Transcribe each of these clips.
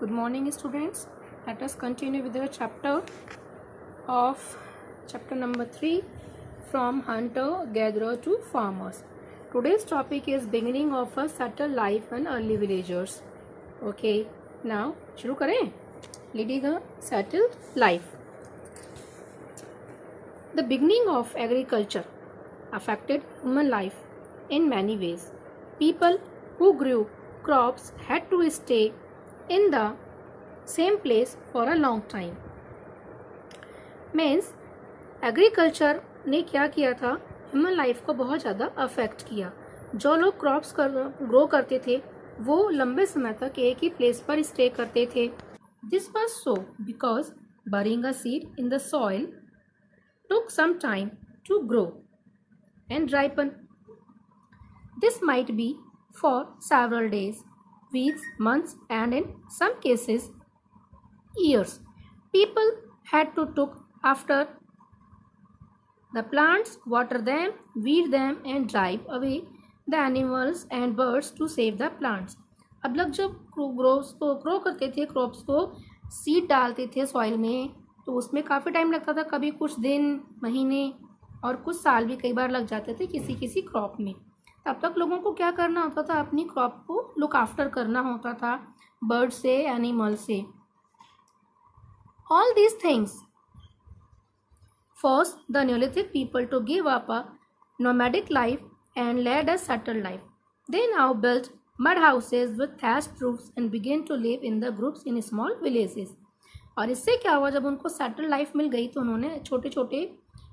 Good morning, students. Let us continue with the chapter number 3, from hunter gatherer to farmers. Today's topic is beginning of a settled life and early villagers. Okay, now शुरू करें. Leading a settled life. The beginning of agriculture affected human life in many ways. People who grew crops had to stay in the same place for a long time. Means agriculture ने क्या किया था, human life को बहुत ज़्यादा affect किया. जो लोग क्रॉप्स ग्रो करते थे वो लंबे समय तक एक ही प्लेस पर स्टे करते थे. This was so because burying a seed in the soil took some time to grow and ripen. This might be for several days, weeks, months, and in some cases, years. People had to look after the plants, water them, weed them, and drive away the animals and birds to save the plants. अब लोग जब grow करते थे, crops को seed डालते थे soil में, तो उसमें काफ़ी टाइम लगता था. कभी कुछ दिन, महीने और कुछ साल भी कई बार लग जाते थे किसी क्रॉप में. तब तक लोगों को क्या करना होता था, अपनी क्रॉप को लुक आफ्टर करना होता था बर्ड से, एनिमल से. All these things forced the Neolithic people to give up a nomadic life and led a settled life. They now built mud houses with thatched roofs and began to live in the groups in small villages. और इससे क्या हुआ, जब उनको settle life मिल गई तो उन्होंने छोटे छोटे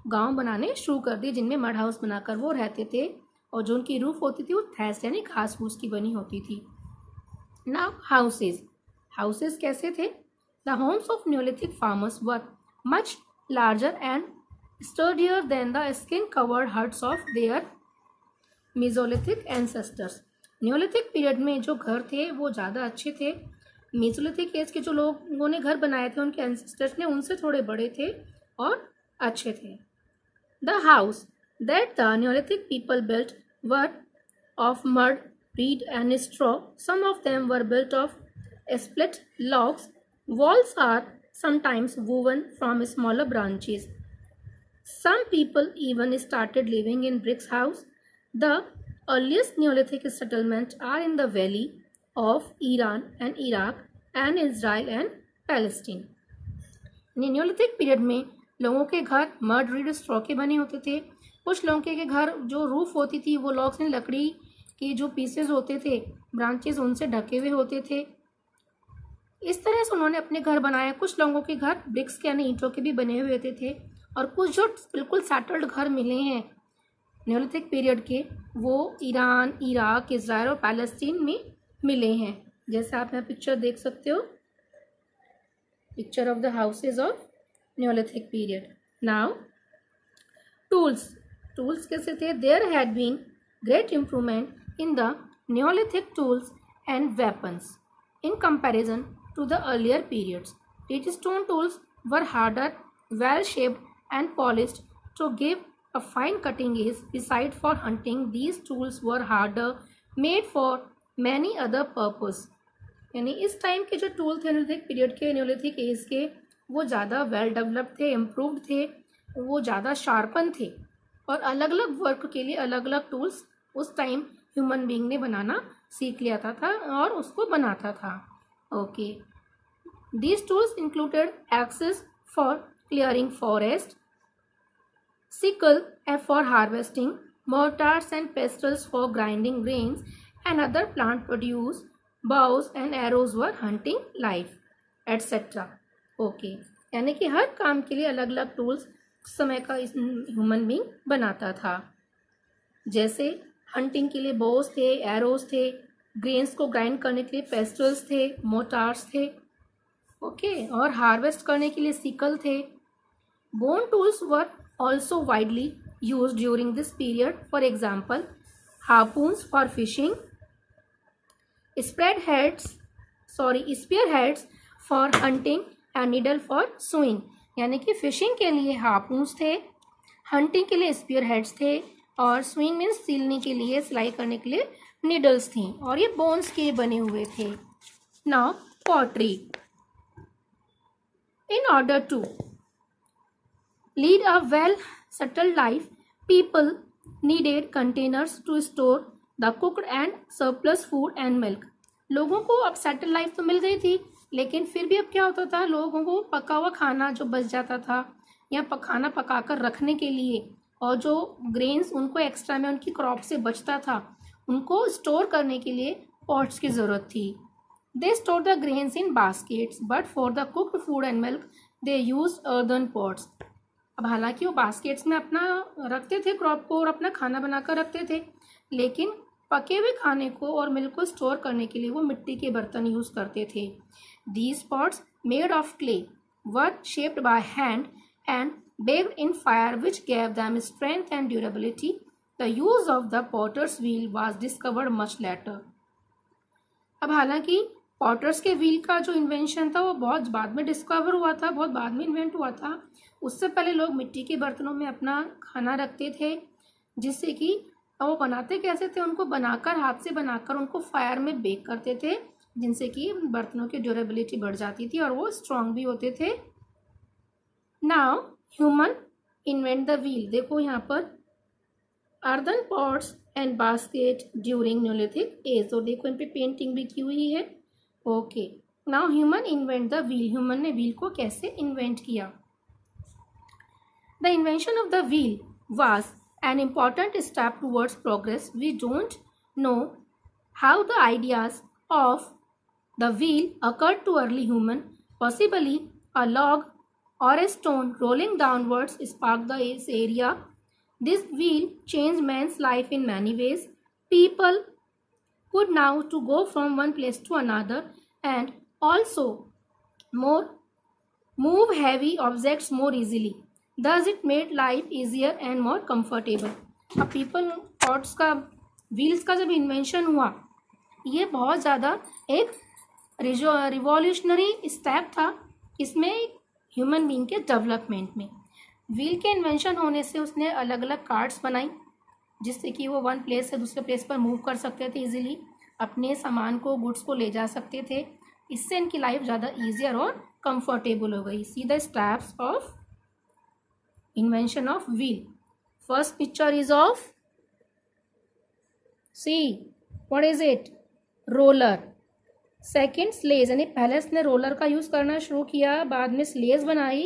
गांव बनाने शुरू कर दिए जिनमें मड हाउस बनाकर वो रहते थे, और जो उनकी रूफ होती थी वो थैच यानी घास फूस की बनी होती थी. नाउ हाउसेज कैसे थे? The homes of neolithic farmers were much larger and sturdier than the skin covered huts of their mesolithic ancestors. Neolithic period में जो घर थे वो ज़्यादा अच्छे थे. मेसोलिथिक एज के जो लोगों ने घर बनाए थे उनके एंसेस्टर्स ने उनसे थोड़े बड़े थे और अच्छे थे. The house that the Neolithic people built were of mud, reed and straw. Some of them were built of split logs. Walls are sometimes woven from smaller branches. Some people even started living in bricks house. The earliest Neolithic settlements are in the valley of Iran and Iraq and Israel and Palestine. Neolithic period में लोगों के घर mud, read, straw के बने होते थे. कुछ लोगों के घर जो रूफ होती थी वो लॉग्स यानी लकड़ी के जो पीसेज होते थे, ब्रांचेस, उनसे ढके हुए होते थे. इस तरह से उन्होंने अपने घर बनाए. कुछ लोगों के घर ब्रिक्स के यानी ईंटों के भी बने हुए होते थे, और कुछ जो बिल्कुल सेटल्ड घर मिले हैं न्योलिथिक पीरियड के वो ईरान, इराक, इज़राइल और पैलेस्टीन में मिले हैं. जैसे आप यहाँ पिक्चर देख सकते हो, picture of the houses of neolithic period. Now tools कैसे थे? There had been great improvement in the neolithic tools and weapons in comparison to the earlier periods. These stone tools were harder, well shaped and polished to give a fine cutting edge. Besides, for hunting, these tools were harder, made for many other purpose. यानी इस time के जो tool थे Neolithic period के, Neolithic as के, वो ज़्यादा well developed थे, इम्प्रूव्ड थे, वो ज़्यादा शार्पन थे, और अलग अलग वर्क के लिए अलग अलग टूल्स उस टाइम ह्यूमन बीइंग ने बनाना सीख लिया था और उसको बनाता था. Okay, these tools included axes for clearing forest, sickle for harvesting, mortars and pestles for grinding grains and other plant produce, bows and arrows were hunting life, etc. Okay, यानी कि हर काम के लिए अलग अलग टूल्स उस समय का ह्यूमन बीइंग बनाता था. जैसे हंटिंग के लिए बोस थे, एरोज थे, ग्रेन्स को ग्राइंड करने के लिए पेस्टल्स थे, मोटार्स थे. ओके, और हार्वेस्ट करने के लिए सिकल थे. Bone tools were also widely use during this period. For example, harpoons for fishing, spear heads for hunting and needle for sewing. यानी कि फिशिंग के लिए हार्पून्स थे, हंटिंग के लिए स्पेयर हेड्स थे, और स्विंग मीन्स सीलने के लिए, सिलाई करने के लिए नीडल्स थी, और ये बोन्स के बने हुए थे. Now pottery. In order to lead a well settled life, people needed containers to store the cooked and surplus food and milk. लोगों को अब सेटल लाइफ तो मिल गई थी, लेकिन फिर भी अब क्या होता था, लोगों को पका हुआ खाना जो बच जाता था या खाना पकाकर रखने के लिए, और जो ग्रेन्स उनको एक्स्ट्रा में उनकी क्रॉप से बचता था उनको स्टोर करने के लिए पॉट्स की ज़रूरत थी. They store the grains in baskets, but for the cooked food and milk they use earthen pots. अब हालांकि वो बास्केट्स में अपना रखते थे क्रॉप को और अपना खाना बनाकर रखते थे, लेकिन पके हुए खाने को और मिल्क को स्टोर करने के लिए वो मिट्टी के बर्तन यूज़ करते थे. These pots made of clay were shaped by hand and baked in fire, which gave them strength and durability. The use of the potter's wheel was discovered much later. अब हालांकि पॉटर्स के wheel का जो invention था वो बहुत बाद में डिस्कवर हुआ था, बहुत बाद में इन्वेंट हुआ था. उससे पहले लोग मिट्टी के बर्तनों में अपना खाना रखते थे, जिससे कि वो बनाते कैसे थे, उनको बनाकर हाथ से बनाकर उनको फायर में बेक करते थे, जिनसे कि बर्तनों की ड्यूरेबिलिटी बढ़ जाती थी और वो स्ट्रांग भी होते थे. Now human invent the wheel. देखो यहाँ पर earthen pots and basket during neolithic age, और देखो इन पे पेंटिंग भी की हुई है. Okay, now human invent the wheel. Human ने व्हील को कैसे इन्वेंट किया? The invention of the wheel was an important step towards progress. We don't know how the ideas of the wheel occurred to early human. Possibly a log or a stone rolling downwards sparked this area. This wheel changed man's life in many ways. People could now to go from one place to another and also move heavy objects more easily. Thus it made life easier and more comfortable. अब people pots का wheels का जब invention हुआ, ये बहुत ज़्यादा एक revolutionary step था इसमें ह्यूमन बीइंग के डेवलपमेंट में. व्हील के इन्वेंशन होने से उसने अलग अलग कार्ट्स बनाई, जिससे कि वो वन प्लेस से दूसरे प्लेस पर मूव कर सकते थे इजीली, अपने सामान को गुड्स को ले जा सकते थे. इससे इनकी लाइफ ज़्यादा ईजियर और कंफर्टेबल हो गई. See the steps of invention of wheel. First picture is of, see what is it, roller. Second sledge, यानी पहले इसने रोलर का यूज़ करना शुरू किया, बाद में स्लेज बनाई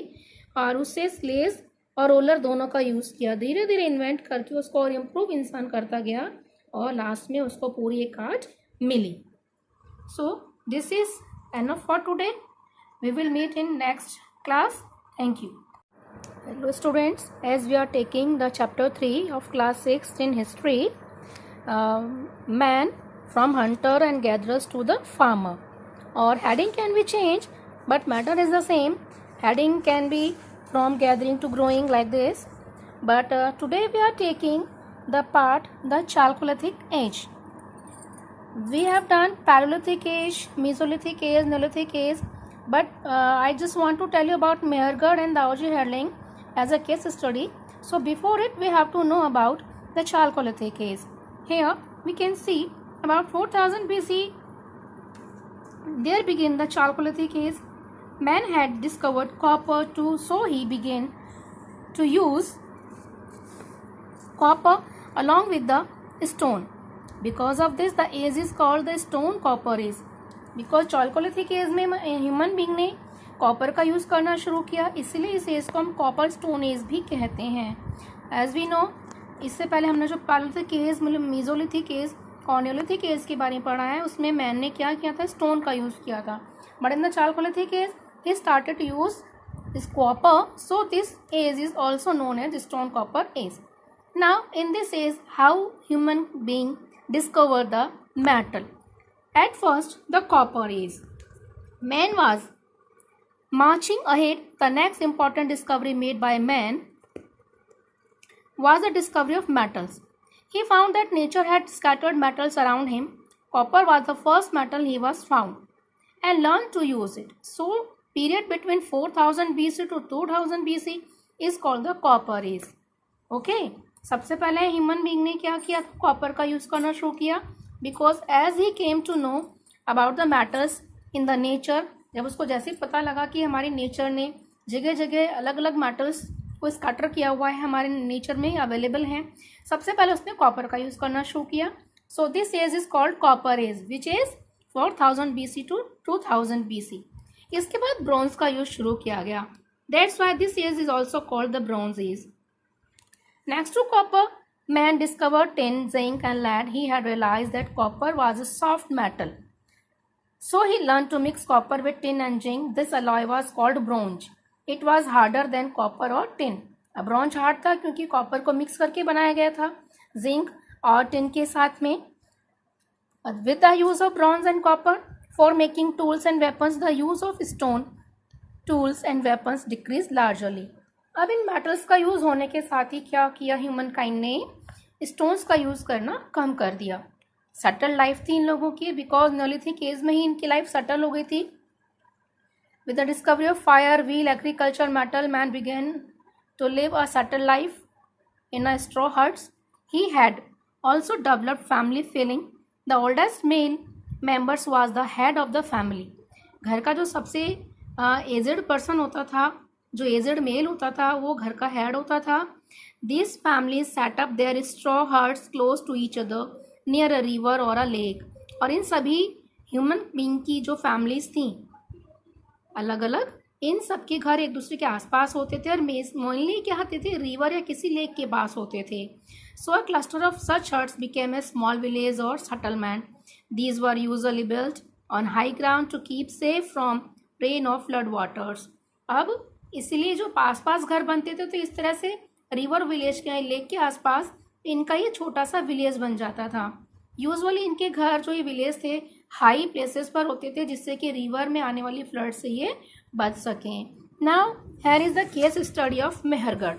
और उससे स्लेज और रोलर दोनों का यूज़ किया. धीरे धीरे इन्वेंट करके उसको और इम्प्रूव इंसान करता गया और लास्ट में उसको पूरी एक कार्ट मिली. So this is enough for today. We will meet in next class. Thank you. Hello students, as we are taking the chapter 3 of class 6 in history, man from hunter and gatherers to the farmer, or heading can be changed but matter is the same. Heading can be from gathering to growing like this, but today we are taking the part the Chalcolithic age. We have done Paleolithic age, Mesolithic age, Neolithic age, but I just want to tell you about Mehergarh and Daoji Herling as a case study. So before it we have to know about the Chalcolithic age. Here we can see about 4000 BC, there began the Chalcolithic age. Man had discovered copper too, so he began to use copper along with the stone. Because of this, the age is called the Stone Copper age. Because Chalcolithic age में human being ने copper का use करना शुरू किया, इसलिए इस as को हम कॉपर स्टोन एज भी कहते हैं. एज वी नो, इससे पहले हमने जो पैलोलिथिक एज, मतलब मीजोलिथिक एज, कॉर्नियोलिथिक एज के बारे में पढ़ा है, उसमें मैन ने क्या किया था, स्टोन का यूज़ किया था. But in the Chalcolithic as he started to use this copper, so this age is also known as stone copper age. Now in this age, how human being discovered the metal? At first, the copper age, man was marching ahead. The next important discovery made by man was the discovery of metals. He found that nature had scattered metals around him. Copper was the first metal he was found and learned to use it. So period between 4000 BC to 2000 BC is called the copper age. Okay, सबसे पहले human being ने क्या किया था, copper का use करना शुरू किया. Because as he came to know about the matters, in the nature, जब उसको जैसे पता लगा कि हमारी नेचर ने जगह जगह अलग अलग मेटल्स को स्कैटर किया हुआ है, हमारे नेचर में अवेलेबल हैं, सबसे पहले उसने कॉपर का यूज़ करना शुरू किया. So this age is called copper age which is 4000 BC to 2000 BC. इसके बाद ब्रॉन्ज का यूज शुरू किया गया. That's why this age is also called the bronze age. Next to copper, man discovered tin, zinc and lead. He had realized that copper was a soft metal. So he learned to mix copper with tin and zinc. This alloy was called bronze. It was harder than copper or tin. अब bronze hard था क्योंकि copper को mix करके बनाया गया था zinc और tin के साथ में. With the use of bronze and copper for making tools and weapons, the use of stone tools and weapons decreased largely. अब इन मेटल्स का यूज़ होने के साथ ही क्या किया ह्यूमन काइंड ने, स्टोन्स का यूज़ करना कम कर दिया. सटल लाइफ थी इन लोगों की, बिकॉज न्योलिथिक एज में ही इनकी लाइफ सटल हो गई थी. With the discovery of fire, wheel, agriculture, metal, man began to live a settle life in a straw huts. He had also developed family feeling. The oldest male members was the head of the family. घर का जो सबसे aged person होता था, जो aged mail होता था, वो घर का हेड होता था. This family set up their straw huts close to each other near a river or a lake. और इन सभी ह्यूमन बीइंग की जो फैमिलीज थी अलग अलग, इन सब के घर एक दूसरे के आसपास होते थे और मेनली क्या होते थे, रिवर या किसी लेक के पास होते थे. So a cluster of such huts became a small village और settlement. These were usually built on high ground to keep safe from rain और फ्लड वाटर्स. अब इसीलिए जो पास पास घर बनते थे, तो इस तरह से रिवर विलेज के लेक के आसपास इनका ये छोटा सा विलेज बन जाता था. यूजुअली इनके घर जो ये विलेज थे हाई प्लेसेस पर होते थे, जिससे कि रिवर में आने वाली फ्लड से ये बच सकें. Now here is the case study of Mehrgarh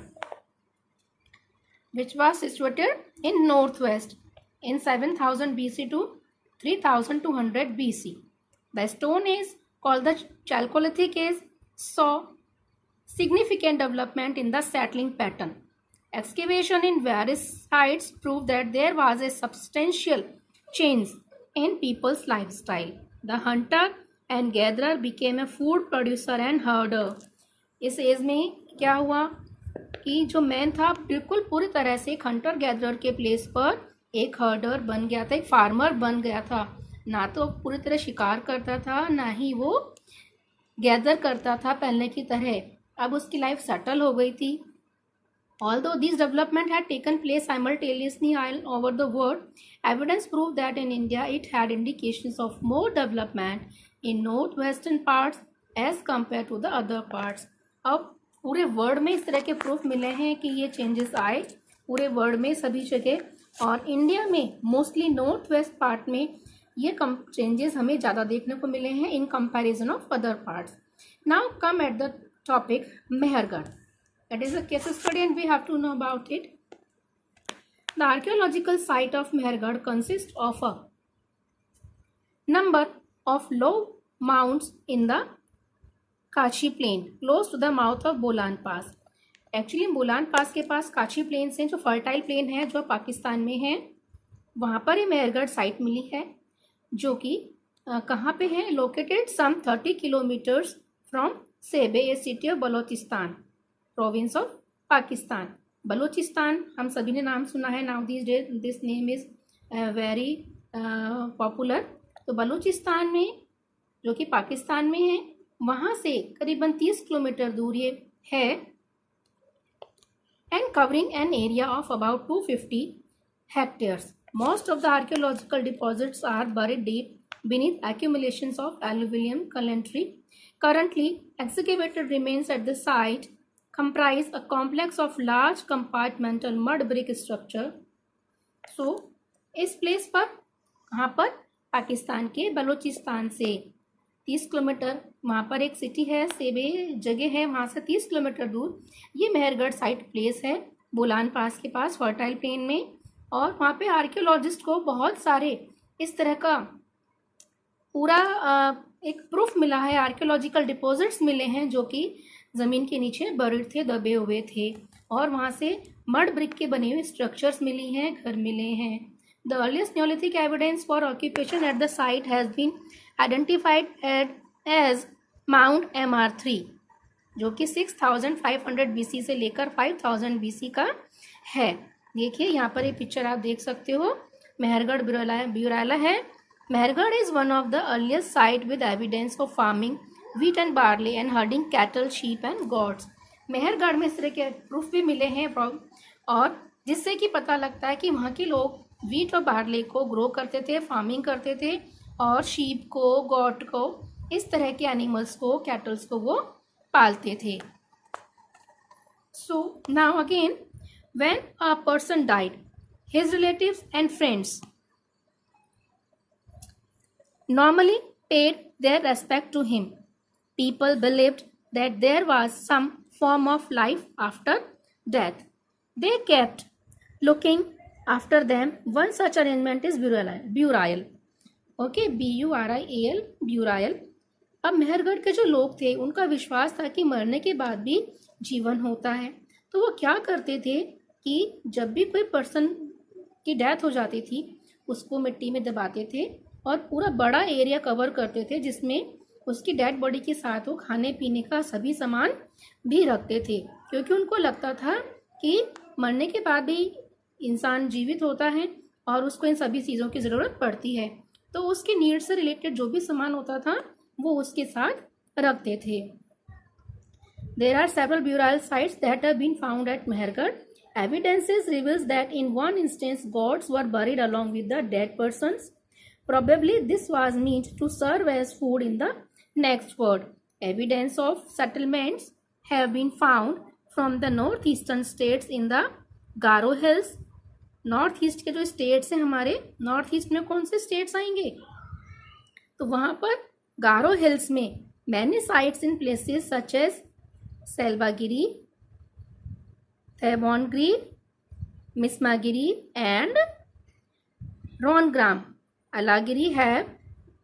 which was situated in northwest in 7000 BC to 3200 BC. The stone age called the Chalcolithic age saw significant development in the settling pattern. Excavation in various sites proved that there was a substantial change in people's lifestyle. The hunter and gatherer became a food producer and herder. इस as में क्या हुआ कि जो man था बिल्कुल पूरी तरह से एक हंटर गैदरर के प्लेस पर एक हर्डर बन गया था, एक फार्मर बन गया था. ना तो पूरी तरह शिकार करता था, ना ही वो गैदर करता था पहले की तरह. अब उसकी लाइफ सेटल हो गई थी. Although these development had taken place simultaneously all over the world, evidence proved that in India it had indications of more development in northwestern parts as compared to the other parts. अब पूरे world में इस तरह के proof मिले हैं कि ये चेंजेस आए पूरे वर्ल्ड में सभी जगह, और इंडिया में मोस्टली नॉर्थ वेस्ट पार्ट में ये चेंजेस हमें ज़्यादा देखने को मिले हैं in comparison of other parts. Now come at the topic Mehrgarh. That is a case study and we have to know about it. The archaeological site of Mehergarh consists of a number of low mounds in the Kachi plain close to the mouth of Bolan Pass. Actually Bolan pass के पास काची planes हैं जो fertile plain है जो पाकिस्तान में है. वहाँ पर ये मेहरगढ़ साइट मिली है जो कि कहाँ पे है, located some 30 kilometres from Sibi, a city of Balochistan, province of Pakistan. Balochistan हम सभी ने नाम सुना है. Now this name is very popular. तो बलूचिस्तान में जो कि पाकिस्तान में है, वहाँ से करीबन 30 किलोमीटर दूर ये है, and covering an area of about 250 hectares. Most of the archaeological deposits are buried deep beneath accumulations of alluvium currently excavated remains at the site comprise a complex of large compartmental mud brick structure. So इस place पर, वहाँ पर पाकिस्तान के बलूचिस्तान से 30 kilometre, वहाँ पर एक city है, सेबे जगह है, वहाँ से 30 किलोमीटर दूर ये मेहरगढ़ साइट प्लेस है बोलान पास के पास फर्टाइल प्लेन में. और वहाँ पे आर्कियोलॉजिस्ट को बहुत सारे इस तरह का पूरा एक प्रूफ मिला है, आर्कियोलॉजिकल डिपॉजिट्स मिले हैं जो कि ज़मीन के नीचे बरीड थे, दबे हुए थे, और वहाँ से मड ब्रिक के बने हुए स्ट्रक्चर्स मिली हैं, घर मिले हैं. The earliest neolithic evidence for occupation at the site has been identified as mount MR3, जो कि 6500 BC से लेकर 5000 BC का है। देखिए यहाँ पर ये पिक्चर आप देख सकते हो, मेहरगढ़ ब्यूराला है। Mehrgarh is one of the earliest site with evidence of farming wheat and barley and herding cattle, sheep and goats। Mehrgarh में इस तरह के प्रूफ भी मिले हैं और जिससे कि पता लगता है कि वहाँ के लोग वीट और बार्ले को ग्रो करते थे, फार्मिंग करते थे और शीप को, गॉट को, इस तरह के एनिमल्स को, कैटल्स को वो पालते थे। So now again when a person died, his relatives and friends normally paid their respect to him. People believed that there was some form of life after death. They kept looking after them. One such arrangement is burial. Okay, BURIAL, burial. अब मेहरगढ़ के जो लोग थे उनका विश्वास था कि मरने के बाद भी जीवन होता है। तो वो क्या करते थे कि जब भी कोई पर्सन की डेथ हो जाती थी उसको मिट्टी में दबाते थे और पूरा बड़ा एरिया कवर करते थे, जिसमें उसकी डेड बॉडी के साथ वो खाने पीने का सभी सामान भी रखते थे, क्योंकि उनको लगता था कि मरने के बाद भी इंसान जीवित होता है और उसको इन सभी चीज़ों की ज़रूरत पड़ती है। तो उसकी नीड से रिलेटेड जो भी सामान होता था वो उसके साथ रखते थे। There are several burial sites that have been found at Mehergarh. Evidences reveals that in one instance gods were buried along with the dead persons. Probably this was meant to serve as food in the next world. Evidence of settlements have been found from the northeastern states in the Garo Hills. North east के जो states हैं हमारे, north east में कौन से states आएंगे? तो वहाँ पर गारो हिल्स में many sites in places such as Selbagiri, Thebonggiri, Mismagiri and Rongram Alagiri have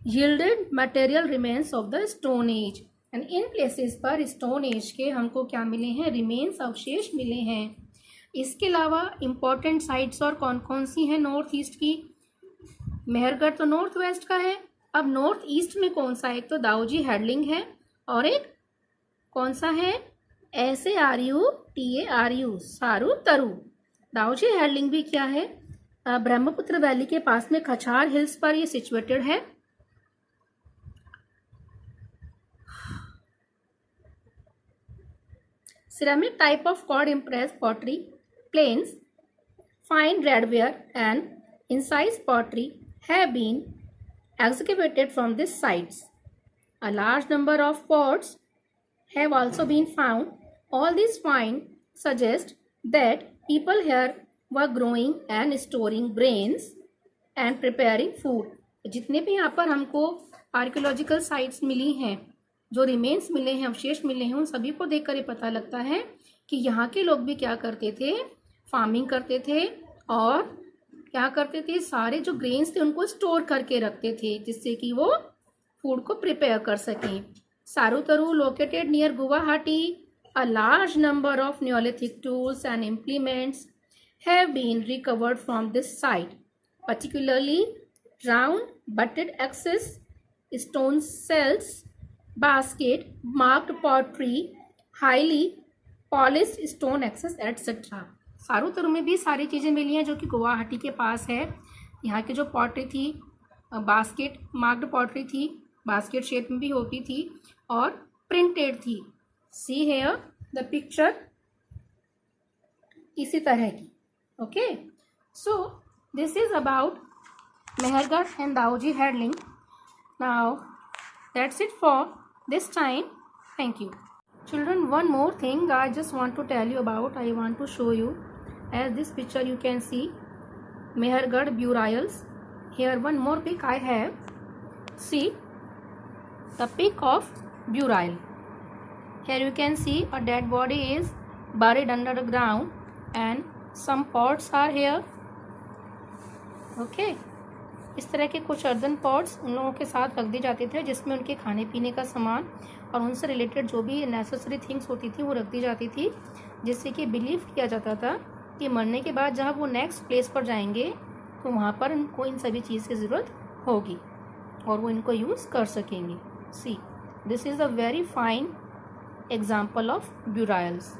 yielded material remains of the Stone Age. And in places पर स्टोन एज के हमको क्या मिले हैं? रिमेन्स, अवशेष मिले हैं। इसके अलावा इम्पोर्टेंट साइट्स और कौन कौन सी हैं नॉर्थ ईस्ट की? मेहरगढ़ तो नॉर्थ वेस्ट का है। अब नॉर्थ ईस्ट में कौन सा? एक तो दाऊजी हेडलिंग है और एक कौन सा है? SARUTARU, सारू तरु। दाऊजी हेडलिंग भी क्या है? ब्रह्मपुत्र वैली के पास में खचार हिल्स पर ये सिचुएटेड है। Ceramic type of cord impress pottery, plains, fine redware and incise pottery have been excavated from these sites. A large number of pots have also been found. All these finds suggest that people here were growing and storing grains and preparing food. जितने भी यहाँ पर हमको archaeological sites मिली हैं, जो remains मिले हैं, अवशेष मिले हैं, उन सभी को देखकर ये पता लगता है कि यहाँ के लोग भी क्या करते थे? फार्मिंग करते थे और क्या करते थे? सारे जो ग्रेन्स थे उनको स्टोर करके रखते थे, जिससे कि वो फूड को प्रिपेयर कर सकें। Sarutaru located near Guwahati. A large number of neolithic tools and implements have been recovered from this site, particularly round butted axes, stone cells, basket, marked pottery, highly polished stone axes, etc. सारूतरू में भी सारी चीज़ें मिली हैं जो कि गुवाहाटी के पास है। यहाँ की जो पॉटरी थी, बास्केट मार्क्ड पॉटरी थी, बास्केट शेप में भी होती थी और प्रिंटेड थी। सी हेयर द पिक्चर, इसी तरह की। Okay, so this is about Mehergarh and Daoji Headling. Now that's it for this time. Thank you. Children, one more thing I just want to tell you about. I want to show you, as this picture you can see Mehergarh burials. Here one more pic I have. See the pic of burial. Here you can see a dead body is buried under the ground and some pots are here. Okay, इस तरह के कुछ earthen pots उन लोगों के साथ रख दी जाते थे, जिसमें उनके खाने पीने का सामान और उनसे रिलेटेड जो भी नेसेसरी थिंग्स होती थी वो रख दी जाती थी, जिससे कि बिलीव किया जाता था कि मरने के बाद जब वो नेक्स्ट प्लेस पर जाएंगे तो वहाँ पर उनको इन सभी चीज़ की ज़रूरत होगी। और वो इनको यूज़ कर सकेंगे. See, this is a very fine example of burials.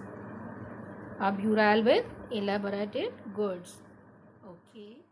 A burial with elaborated goods. Okay.